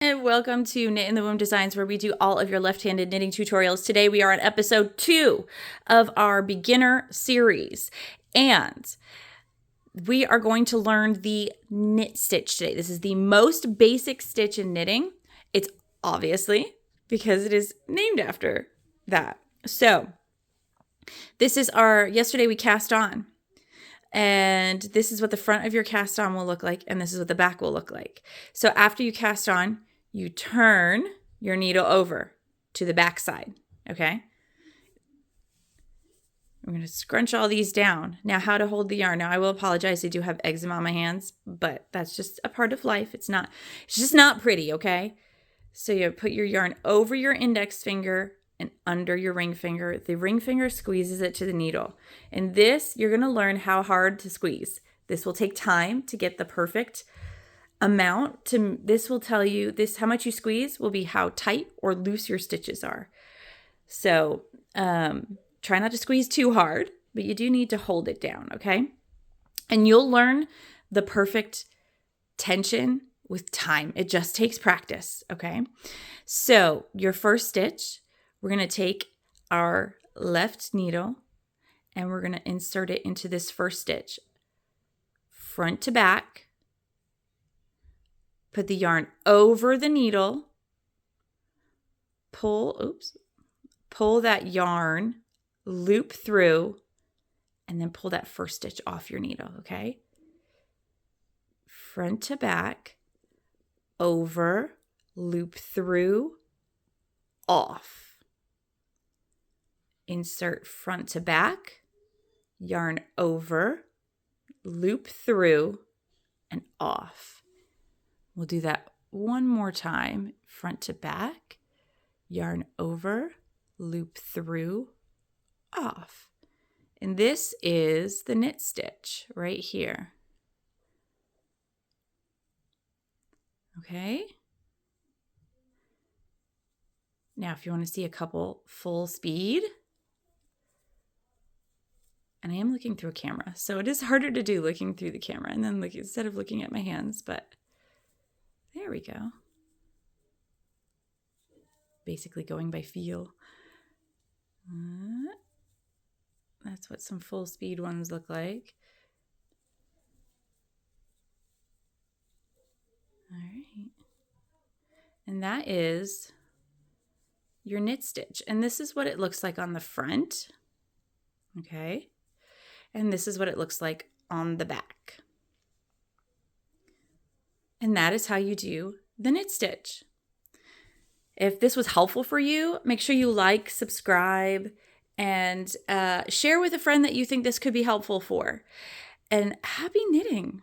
And welcome to Knit in the Womb Designs, where we do all of your left-handed knitting tutorials. Today we are on episode 2 of our beginner series, and we are going to learn the knit stitch today. This is the most basic stitch in knitting. It's obviously because it is named after that. So this is yesterday we cast on. And this is what the front of your cast on will look like, and this is what the back will look like. So after you cast on, you turn your needle over to the back side, okay? I'm going to scrunch all these down. Now, how to hold the yarn. Now, I will apologize. I do have eczema on my hands, but that's just a part of life. It's just not pretty, okay? So you put your yarn over your index finger and under your ring finger. The ring finger squeezes it to the needle. And this, you're going to learn how hard to squeeze. This will take time to get the perfect amount. This will tell you how much you squeeze will be how tight or loose your stitches are. So try not to squeeze too hard, but you do need to hold it down, okay? And you'll learn the perfect tension with time. It just takes practice, okay? So your first stitch, we're going to take our left needle and we're going to insert it into this first stitch. Front to back. Put the yarn over the needle. Pull that yarn, loop through, and then pull that first stitch off your needle, okay? Front to back, over, loop through, off. Insert front to back, yarn over, loop through, and off. We'll do that one more time. Front to back, yarn over, loop through, off. And this is the knit stitch right here. Okay? Now, if you want to see a couple full speed, and I am looking through a camera, so it is harder to do looking through the camera and then instead of looking at my hands, but there we go. Basically going by feel. That's what some full speed ones look like. All right. And that is your knit stitch. And this is what it looks like on the front. Okay. And this is what it looks like on the back. And that is how you do the knit stitch. If this was helpful for you, make sure you like, subscribe, and share with a friend that you think this could be helpful for. And happy knitting.